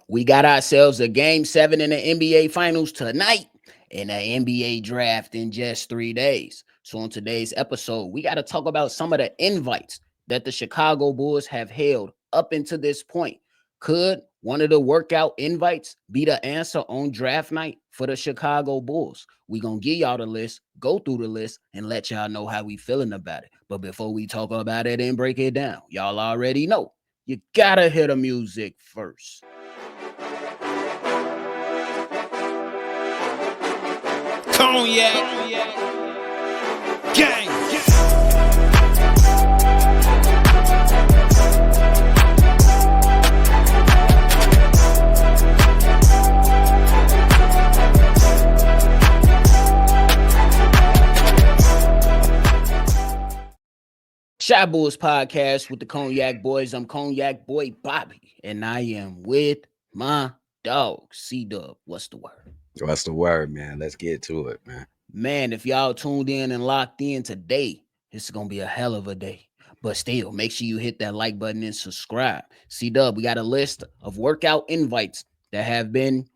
We got ourselves a game 7 in the NBA Finals tonight and an NBA draft in just 3 days. So, on today's episode, we got to talk about some of the invites that the Chicago Bulls have held up until this point. Could one of the workout invites be the answer on draft night for the Chicago Bulls? We gonna give y'all the list, go through the list, and let y'all know how we feeling about it. But before we talk about it and break it down, y'all already know you gotta hear the music first. Cognac, gang. Shy Bulls podcast with the Cognac Boys. I'm Cognac Boy Bobby, and I am with my dog, C-Dub. What's the word? What's the word, man? Let's get to it, man. Man, if y'all tuned in and locked in today, this is going to be a hell of a day. But still, make sure you hit that like button and subscribe. C-Dub, we got a list of workout invites that have been,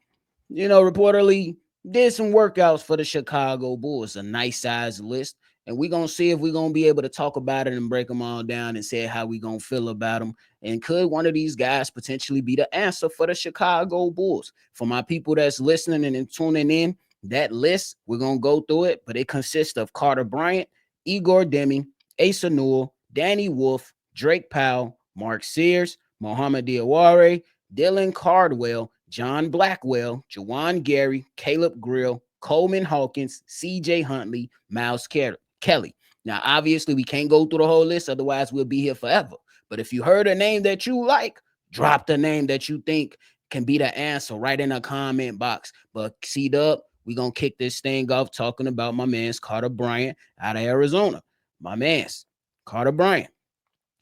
reportedly did some workouts for the Chicago Bulls. A nice size list. And we're going to see if we're going to be able to talk about it and break them all down and say how we're going to feel about them. And could one of these guys potentially be the answer for the Chicago Bulls? For my people that's listening and tuning in, that list, we're going to go through it, but it consists of Carter Bryant, Igor Demin, Asa Newell, Danny Wolf, Drake Powell, Mark Sears, Mohamed Diawara, Dylan Cardwell, John Blackwell, Jawan Gary, Caleb Grill, Coleman Hawkins, CJ Huntley, Miles Kelly. Now, obviously, we can't go through the whole list, otherwise we'll be here forever. But if you heard a name that you like, drop the name that you think can be the answer right in the comment box. But C-Dub, we're going to kick this thing off talking about my man's Carter Bryant out of Arizona. My man's Carter Bryant.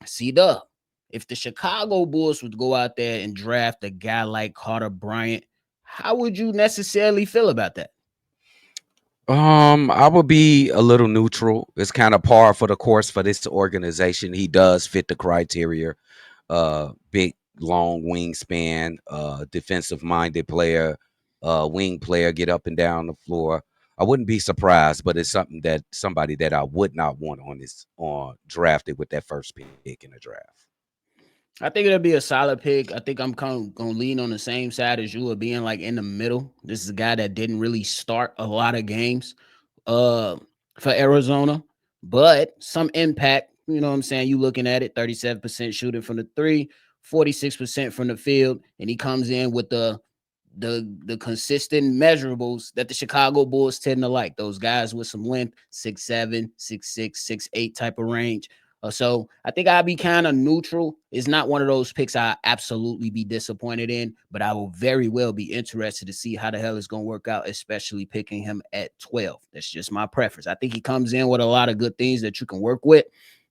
C-Dub, if the Chicago Bulls would go out there and draft a guy like Carter Bryant, how would you necessarily feel about that? I would be a little neutral. It's kind of par for the course for this organization. He does fit the criteria. Big, long wingspan, defensive minded player, wing player, get up and down the floor. I wouldn't be surprised, but it's somebody that I would not want on drafted with that first pick in the draft. I think it'll be a solid pick. I think I'm kind of going to lean on the same side as you of being like in the middle. This is a guy that didn't really start a lot of games for Arizona, but some impact. You know what I'm saying? You looking at it, 37% shooting from the three, 46% from the field, and he comes in with the consistent measurables that the Chicago Bulls tend to like. Those guys with some length, 6'7", 6'6", 6'8" type of range. So I think I'll be kind of neutral. It's not one of those picks I absolutely be disappointed in, but I will very well be interested to see how the hell it's going to work out, especially picking him at 12. That's just my preference. I think he comes in with a lot of good things that you can work with.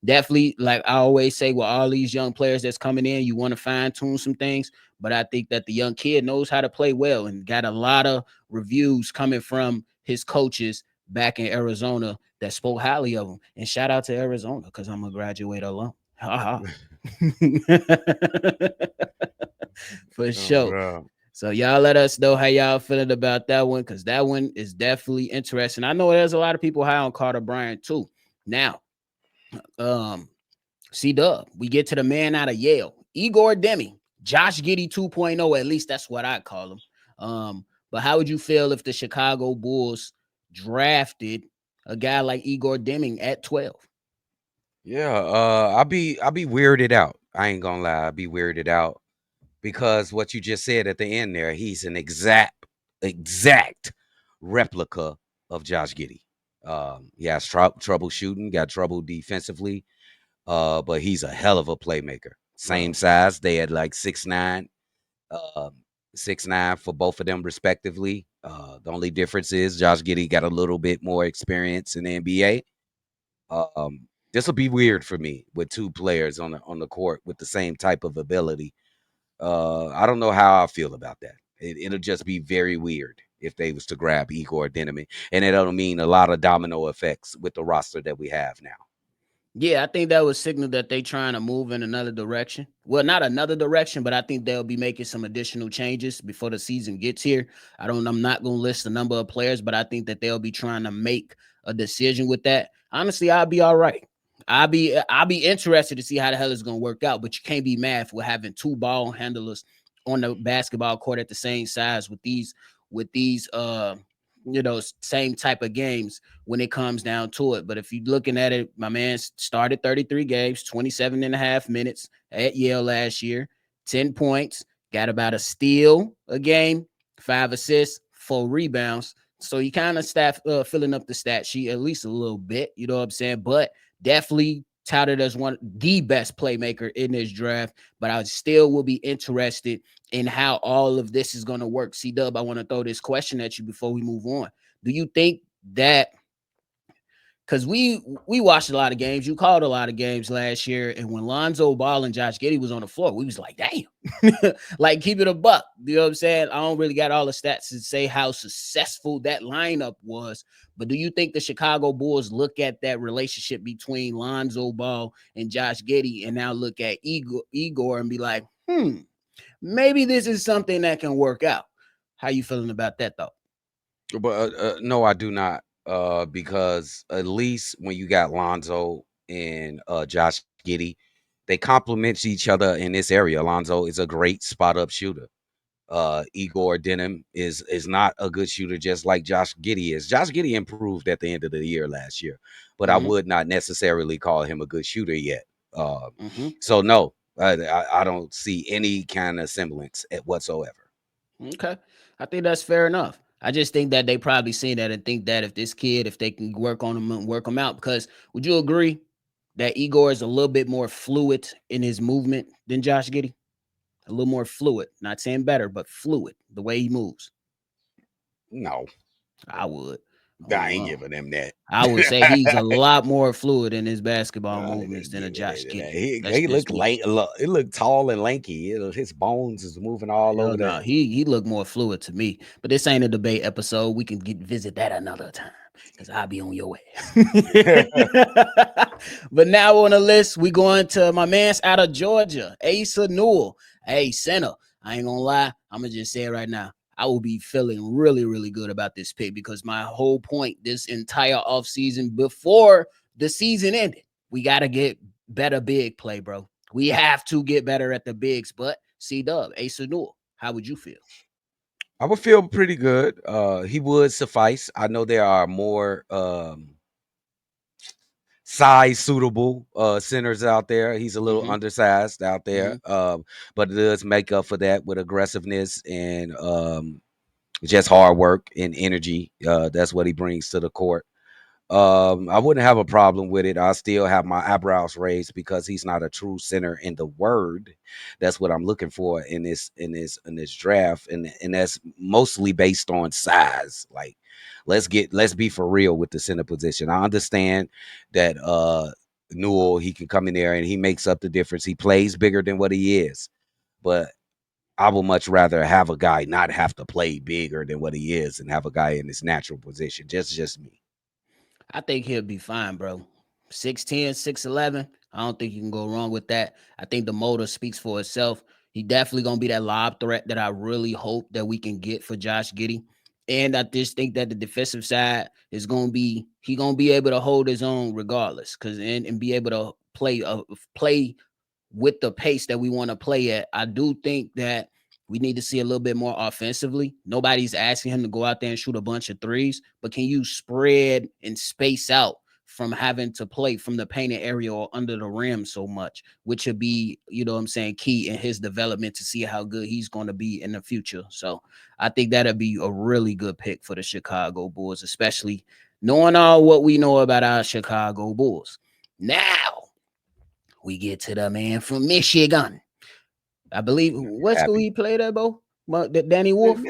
Definitely, like I always say, with all these young players that's coming in, you want to fine tune some things. But I think that the young kid knows how to play well and got a lot of reviews coming from his coaches back in Arizona that spoke highly of him. And shout out to Arizona because I'm a graduate alum. For sure. Wow. So y'all let us know how y'all feeling about that one because that one is definitely interesting. I know there's a lot of people high on Carter Bryant too. Now, C-Dub, we get to the man out of Yale, Igor Demin, Josh Giddey 2.0. At least that's what I call him. But how would you feel if the Chicago Bulls drafted a guy like Igor Demin at 12? Yeah, I'll be weirded out. I ain't gonna lie, I'll be weirded out because what you just said at the end there, he's an exact replica of Josh Giddey. He has trouble shooting, got trouble defensively, but he's a hell of a playmaker. Same size, they had like 6'9", 6'9" for both of them respectively. The only difference is Josh Giddey got a little bit more experience in the NBA. This will be weird for me with two players on the court with the same type of ability. I don't know how I feel about that. It'll just be very weird if they was to grab Igor Demin, and it'll mean a lot of domino effects with the roster that we have now. Yeah, I think that was signal that they trying to move in another direction. Well, not another direction, but I think they'll be making some additional changes before the season gets here. I'm not going to list the number of players, but I think that they'll be trying to make a decision with that. Honestly, I'll be all right. I'll be interested to see how the hell it's going to work out, but you can't be mad for having two ball handlers on the basketball court at the same size with these same type of games when it comes down to it. But if you're looking at it, my man started 33 games, 27 and a half minutes at Yale last year, 10 points, got about a steal a game, 5 assists, 4 rebounds. So you kind of staff filling up the stat sheet at least a little bit, you know what I'm saying? But definitely touted as one the best playmaker in this draft. But I still will be interested in how all of this is going to work. C Dub, I want to throw this question at you before we move on. Do you think that because we watched a lot of games, you called a lot of games last year, and when Lonzo Ball and Josh Giddey was on the floor, we was like, damn, like keep it a buck. You know what I'm saying? I don't really got all the stats to say how successful that lineup was, but do you think the Chicago Bulls look at that relationship between Lonzo Ball and Josh Giddey and now look at Igor and be like, maybe this is something that can work out? How you feeling about that though? But no, I do not. Because at least when you got Lonzo and Josh Giddey, they complement each other in this area. Lonzo is a great spot up shooter. Igor Denim is not a good shooter, just like Josh Giddey is. Josh Giddey improved at the end of the year last year, but I Mm-hmm. would not necessarily call him a good shooter yet. Uh, Mm-hmm. so no, I don't see any kind of semblance whatsoever. Okay. I think that's fair enough. I just think that they probably seen that and think that if they can work on him and work him out, because would you agree that Igor is a little bit more fluid in his movement than Josh Giddey? A little more fluid. Not saying better, but fluid. The way he moves. No, I would. I Oh, ain't giving him that. I would say he's a lot more fluid in his basketball I movements didn't than a give it Josh that. Giddey. That's He just looked me. he looked tall and lanky. His bones is moving all Hell over no, the. he looked more fluid to me. But this ain't a debate episode. We can visit that another time because I'll be on your ass. But now on the list, we going to my man's out of Georgia, Asa Newell. Hey, center. I ain't gonna lie. I'm gonna just say it right now. I will be feeling really, really good about this pick because my whole point this entire offseason before the season ended, we gotta get better big play, bro. We have to get better at the bigs, but C Dub, Asa Newell, how would you feel? I would feel pretty good. He would suffice. I know there are more size suitable centers out there. He's a little Mm-hmm. undersized out there, Mm-hmm. but it does make up for that with aggressiveness and just hard work and energy. That's what he brings to the court. I wouldn't have a problem with it. I still have my eyebrows raised because he's not a true center in the word. That's what I'm looking for in this draft, and that's mostly based on size. Like, let's be for real with the center position. I understand that Newell, he can come in there and he makes up the difference. He plays bigger than what he is, but I would much rather have a guy not have to play bigger than what he is and have a guy in his natural position. Just me. I think he'll be fine, bro. 6'10, 6'11. I don't think you can go wrong with that. I think the motor speaks for itself. He definitely gonna be that lob threat that I really hope that we can get for Josh Giddey. And I just think that the defensive side is gonna be able to hold his own regardless, and be able to play with the pace that we want to play at. I do think that we need to see a little bit more offensively. Nobody's asking him to go out there and shoot a bunch of threes, but can you spread and space out from having to play from the painted area or under the rim so much, which would be, you know what I'm saying, key in his development to see how good he's going to be in the future. So I think that'd be a really good pick for the Chicago Bulls, especially knowing all what we know about our Chicago Bulls. Now we get to the man from Michigan. I believe what school Happy. he played at, Bo? Danny Man, Wolf?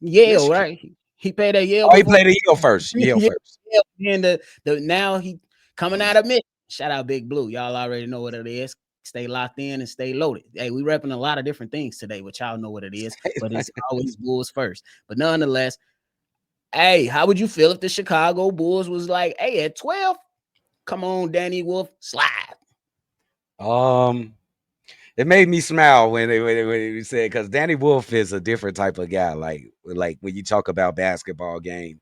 Yale, Michigan. right? He played at Yale Oh, he before. played at Yale first. Yale Yeah, first. and the now he coming out of Michigan. Shout out Big Blue. Y'all already know what it is. Stay locked in and stay loaded. Hey, we repping a lot of different things today, but y'all know what it is. But it's always Bulls first. But nonetheless, hey, how would you feel if the Chicago Bulls was like, hey, at 12? Come on, Danny Wolf, slide. Um, it made me smile when you said because Danny Wolf is a different type of guy. Like when you talk about basketball game,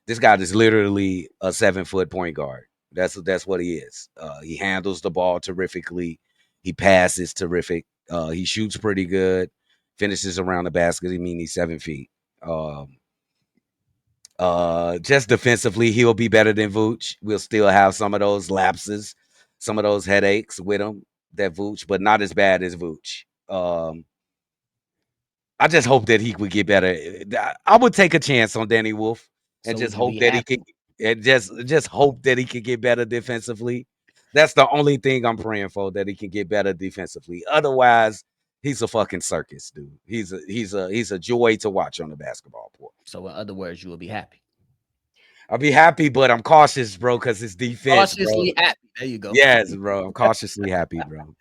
this guy is literally a 7 foot point guard. That's what he is. He handles the ball terrifically. He passes terrific. He shoots pretty good. Finishes around the basket. I mean, he's 7 feet. Um, just defensively, he'll be better than Vooch. We'll still have some of those lapses, some of those headaches with him that Vooch, but not as bad as Vooch. I just hope that he would get better. I would take a chance on Danny Wolf and So just would you hope be that he could happy? and just hope that he could get better defensively. That's the only thing I'm praying for, that he can get better defensively. Otherwise, he's a fucking circus, dude. He's a joy to watch on the basketball court. So in other words, you will be happy. I'll be happy, but I'm cautious, bro, because it's defense, bro. Cautiously happy. There you go. Yes, bro. I'm cautiously happy, bro.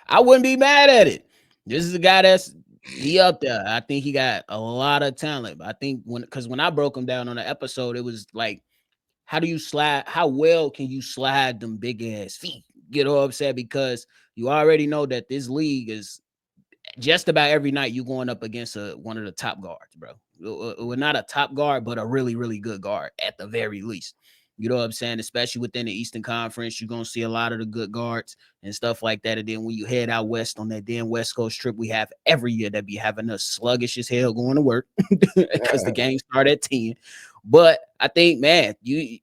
I wouldn't be mad at it. This is a guy that's he up there. I think he got a lot of talent. I think when I broke him down on the episode, it was like, how do you slide? How well can you slide them big ass feet? Get all upset because you already know that this league is just about every night you going up against one of the top guards, bro. We're not a top guard, but a really, really good guard at the very least. You know what I'm saying? Especially within the Eastern Conference, you're gonna see a lot of the good guards and stuff like that. And then when you head out west on that damn West Coast trip we have every year, that be having us sluggish as hell going to work because the games start at 10. But I think, man, he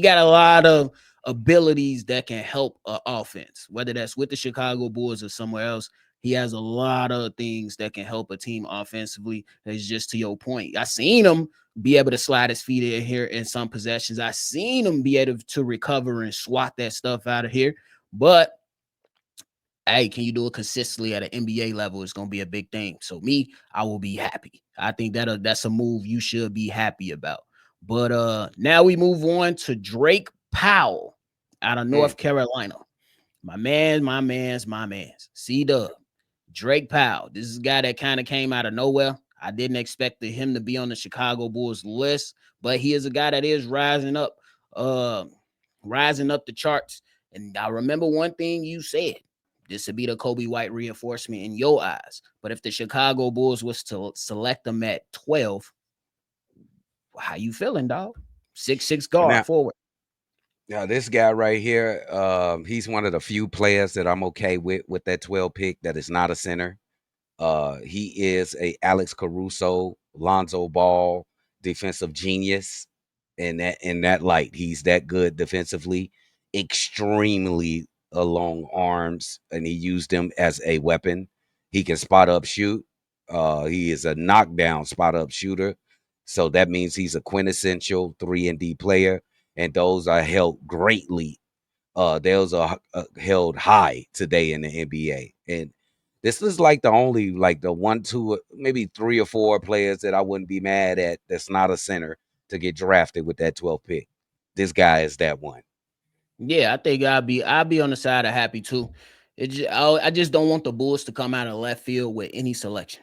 got a lot of abilities that can help offense, whether that's with the Chicago Bulls or somewhere else. He has a lot of things that can help a team offensively. That's just to your point. I seen him be able to slide his feet in here in some possessions. I seen him be able to recover and swat that stuff out of here. But hey, can you do it consistently at an NBA level? It's gonna be a big thing. So me, I will be happy. I think that's a move you should be happy about. But now we move on to Drake Powell out of Mm. North Carolina. My man's. C-Dub. Drake Powell. This is a guy that kind of came out of nowhere. I didn't expect him to be on the Chicago Bulls list, but he is a guy that is rising up the charts. And I remember one thing you said. This would be the Kobe White reinforcement in your eyes. But if the Chicago Bulls was to select them at 12, how you feeling, dog? 6'6" guard Now, forward. now this guy right here, he's one of the few players that I'm okay with that 12 pick that is not a center. He is a Alex Caruso, Lonzo Ball defensive genius. In that light, he's that good defensively, extremely long arms, and he used them as a weapon. He can spot up shoot. He is a knockdown spot up shooter. So that means he's a quintessential 3-and-D player, and those are held greatly. Those are held high today in the NBA, and this is like the only, like the one, two, maybe three or four players that I wouldn't be mad at that's not a center to get drafted with that 12 pick. This guy is that one. Yeah, I think I'll be on the side of happy too. I just don't want the Bulls to come out of left field with any selection.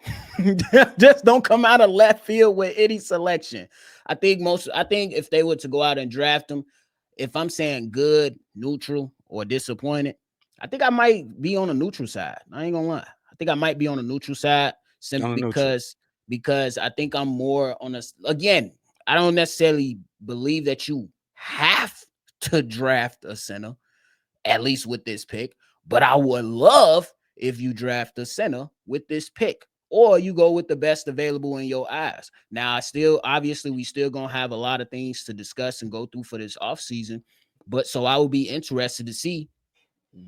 Just don't come out of left field with any selection. I think if they were to go out and draft them, if I'm saying good, neutral, or disappointed, I think I might be on the neutral side. I ain't gonna lie. I think I might be on the neutral side simply On the neutral. because I think I'm more on a again. I don't necessarily believe that you have to draft a center, at least with this pick. But I would love if you draft a center with this pick, or you go with the best available in your eyes. Now, obviously, we still gonna have a lot of things to discuss and go through for this offseason. But so I would be interested to see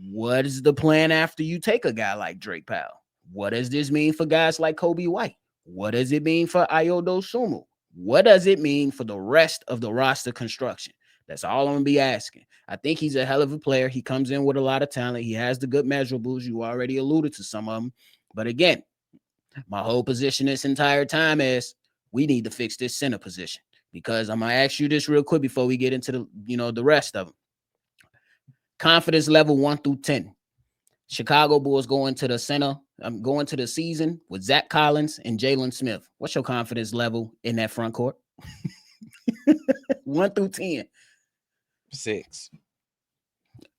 what is the plan after you take a guy like Drake Powell? What does this mean for guys like Kobe White? What does it mean for Ayodo Sumu? What does it mean for the rest of the roster construction? That's all I'm gonna be asking. I think he's a hell of a player. He comes in with a lot of talent. He has the good measurables. You already alluded to some of them. But again, my whole position this entire time is we need to fix this center position. Because I'm gonna ask you this real quick before we get into the rest of them. Confidence level 1 through 10. Chicago Bulls going to the center. I'm going to the season with Zach Collins and Jalen Smith. What's your confidence level in that front court? 1 through 10. 6.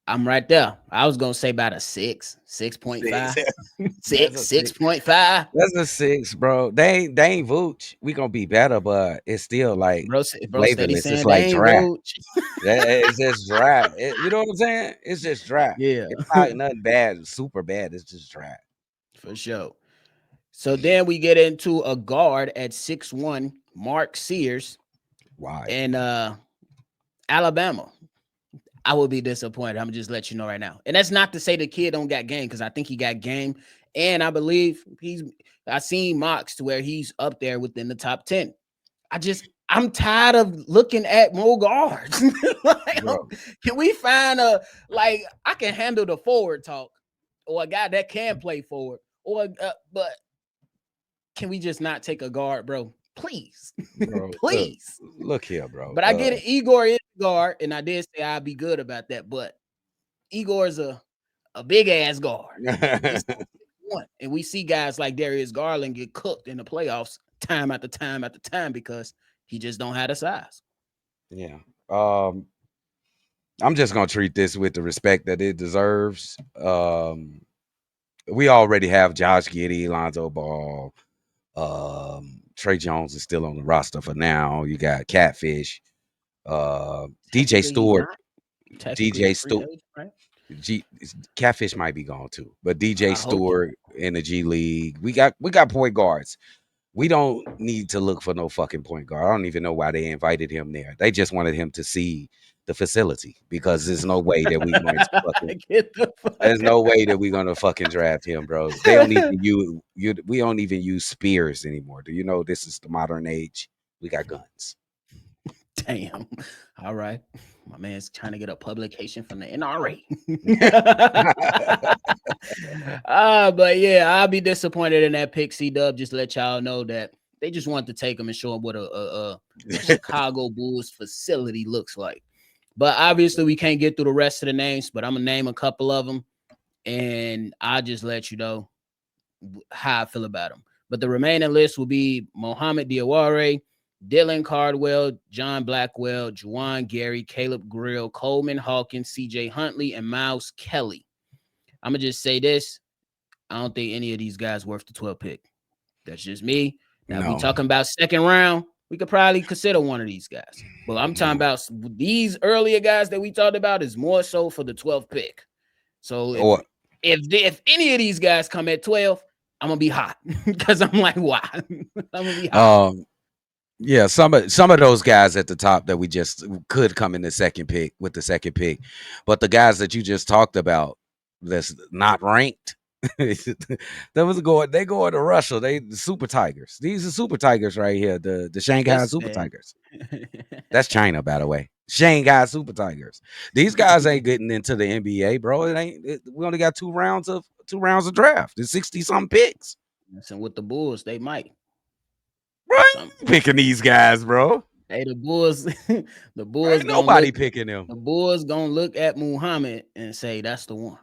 I'm right there. I was gonna say about a 6.5, That's a six. 6.5. That's a six, bro. They ain't Vooch. We gonna be better, but it's still like Bro, steady flavorless. It's saying they like ain't dry. vote. It's just dry. You know what I'm saying? It's just dry. Yeah, It's not nothing bad, super bad. It's just dry. for sure. So then we get into a guard at 6'1", Mark Sears, Why? and Alabama. I will be disappointed. I'm just let you know right now. And that's not to say the kid don't got game, because I think he got game. And I believe I seen mocks to where he's up there within the top 10. I'm tired of looking at more guards. Like, Bro, can we find I can handle the forward talk, or a guy that can play forward, or but can we just not take a guard, bro? Please, bro, please. look here, bro. But I get it. Igor is a guard, and I did say I'd be good about that. But Igor's a big ass guard, and he's one. And we see guys like Darius Garland get cooked in the playoffs time after time after time because he just don't have the size. Yeah. Um, I'm just gonna treat this with the respect that it deserves. We already have Josh Giddey, Lonzo Ball. Trey Jones is still on the roster for now. You got Catfish, DJ Technically, he's Stewart, not technically a DJ free Stewart. agent, right? G Catfish might be gone too, but DJ I hope so. Stewart in the G League. We got point guards. We don't need to look for no fucking point guard. I don't even know why they invited him there. They just wanted him to see the facility because there's no way that we going to fucking Get the fuck there's no way that we're gonna fucking draft him, bro. They don't even use you. We don't even use spears anymore. Do you know this is the modern age? We got guns. Damn. All right. My man's trying to get a publication from the NRA. But yeah, I'll be disappointed in that pick. C Dub. Just let y'all know that they just want to take him and show him what a Chicago Bulls facility looks like. But obviously, we can't get through the rest of the names. But I'm gonna name a couple of them, and I'll just let you know how I feel about them. But the remaining list will be Mohamed Diawara, Dylan Cardwell, John Blackwell, Juwan Gary, Caleb Grill, Coleman Hawkins, CJ Huntley, and Miles Kelly. I'm going to just say this. I don't think any of these guys worth the 12 pick. That's just me. Now, if we No, talking about second round, we could probably consider one of these guys. But I'm talking no. about these earlier guys that we talked about is more so for the 12th pick. So Or if any of these guys come at 12, I'm gonna be hot because I'm like, why? I'm gonna be hot. um, yeah, some of those guys at the top that we just could come in the second pick with the second pick, but the guys that you just talked about that's not ranked. that was going. They going to Russia. The Super Tigers. These are Super Tigers right here. The Shanghai Listen, Super man. Tigers. That's China, by the way. Shanghai Super Tigers. These guys ain't getting into the NBA, bro. We only got two rounds of draft. There's 60 something picks. Listen, with the Bulls, they might. Bro, I Some ain't picking these guys, bro. hey, the Bulls, the Bro, Bulls ain't gonna nobody look. picking them. The Bulls gonna look at Muhammad and say that's the one.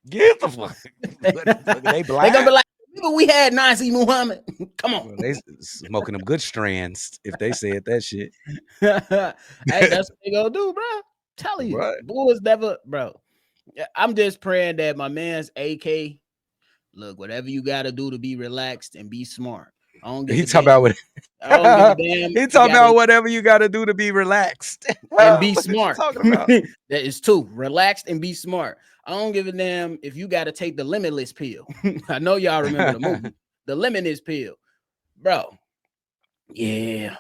Get the fuck. What the fuck? They They gonna be blind? like, remember we had Nazi Muhammad. Come on. Well, they smoking them good strands if they said that shit. Hey, that's what they gonna do, bro. Telling you, What? Bulls never, bro. I'm just praying that my man's AK. Look, whatever you got to do to be relaxed and be smart. I don't give He a talking about damn. what I don't give a damn if he you talking got to about whatever you got to do to be relaxed. and be What is you smart. talking about? That is two. Relaxed and be smart. I don't give a damn if you got to take the limitless pill. I know y'all remember the movie, the limitless pill, bro. Yeah,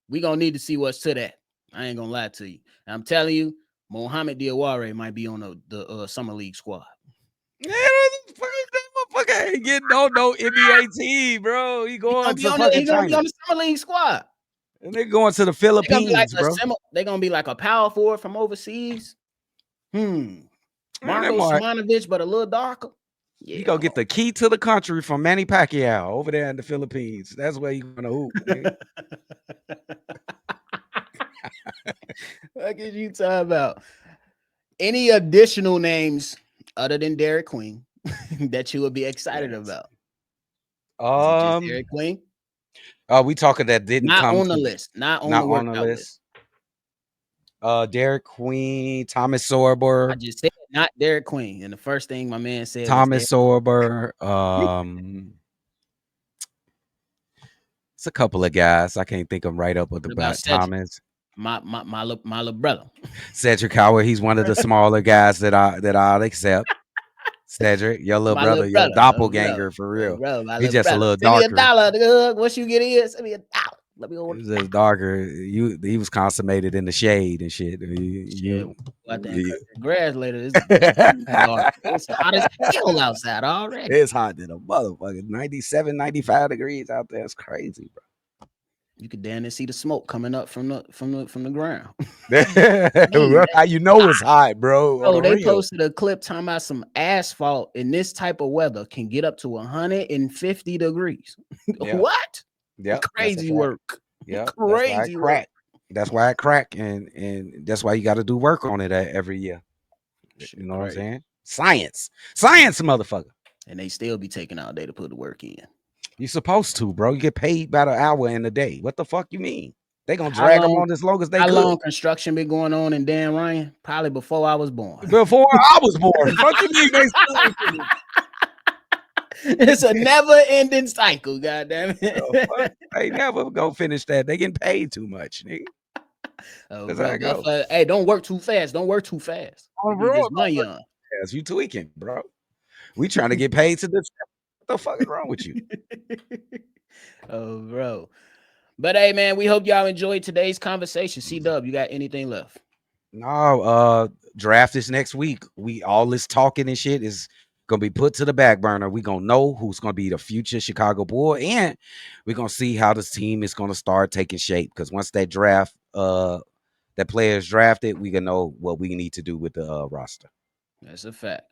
we gonna need to see what's to that. I ain't gonna lie to you. And I'm telling you, Mohamed Diawara might be on the summer league squad. Yeah, that motherfucker ain't getting no NBA team, bro. He He gonna going be to on the fucking he gonna be China. on the summer league squad. And they going to the They're gonna be like Philippines, a bro. they're gonna be like a power forward from overseas. Man, that Marco more Simonovic, but a little darker. he Yeah, gonna come get the key to the country from Manny Pacquiao over there in the Philippines. That's where he gonna hoop, nigga. on. What is you talking about? Any additional names other than Derek Queen that you would be excited Yes. about? Is it just Um, Derek Queen? are we talking that didn't Not come on the to list, not on the not on the workout list. list? Derek Queen, Thomas I Sorber, just said not Derek Queen, and the first thing my man said was Thomas Derek. Sorber. It's a couple of guys. I can't think of 'em right up with the What about bat. Cedric? Thomas, My little brother. Cedric Howard. He's one of the smaller guys that I'll accept. Cedric, your little My little brother, your brother, doppelganger for real. my He's little just a brother. little Send me darker. $1, nigga. Once you get in, send me $1. Let me go. He was just darker. He was consummated in the shade and shit. Shit, You, go out there and cut you- the grass later. It's definitely dark. It's hot as hell outside already. it's hot than a motherfucker. 97, 95 degrees out there. It's crazy, You could damn near see the smoke coming up from the ground. bro. How you know it's hot, bro? On Oh, the they real. posted a clip talking about some asphalt in this type of weather can get up to 150 degrees. Yeah. What? Yep. That's a Crazy fact. work. Yeah. That's why it Crazy work. crack. That's why it crack, and that's why you got to do work on it every year. Shit, You know what I'm crazy. saying? Science, motherfucker. And they still be taking all day to put the work in. You supposed to, bro. You get paid by the hour in a day. What the fuck you mean? They gonna How drag them long? on as long as they How could. long construction been going on in Dan Ryan? Probably before I was born. Before I was born. Fuck you mean they still ain't finished? It's a never-ending cycle. Goddamn The fuck? it. They never gonna finish that. They getting paid too much, nigga. Oh, That's how bro, it go. hey, don't work too fast. Don't work too fast. Oh, You bro, get this don't money work on. fast. You tweaking, bro. We trying to get paid to this. What the fuck is wrong with you? Oh, bro. But hey, man, we hope y'all enjoyed today's conversation. C-Dub, you got anything left? No, draft is next week. All this talking and shit is gonna be put to the back burner. We gonna know who's gonna be the future Chicago Bull, and we're gonna see how this team is gonna start taking shape. Because once that draft, that players drafted, we can know what we need to do with the roster. That's a fact.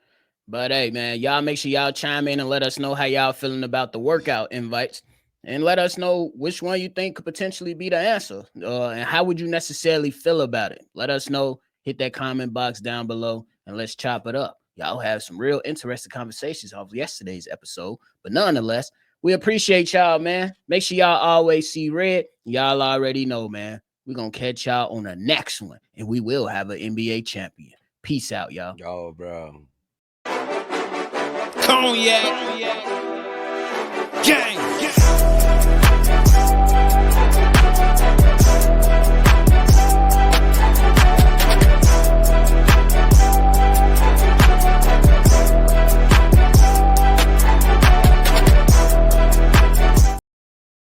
But hey, man, y'all make sure y'all chime in and let us know how y'all feeling about the workout invites. And let us know which one you think could potentially be the answer. And how would you necessarily feel about it? Let us know. Hit that comment box down below and let's chop it up. Y'all have some real interesting conversations off yesterday's episode. But nonetheless, we appreciate y'all, man. Make sure y'all always see red. Y'all already know, man. We're going to catch y'all on the next one. And we will have an NBA champion. Peace out, y'all. Oh, bro. Cognac. Gang.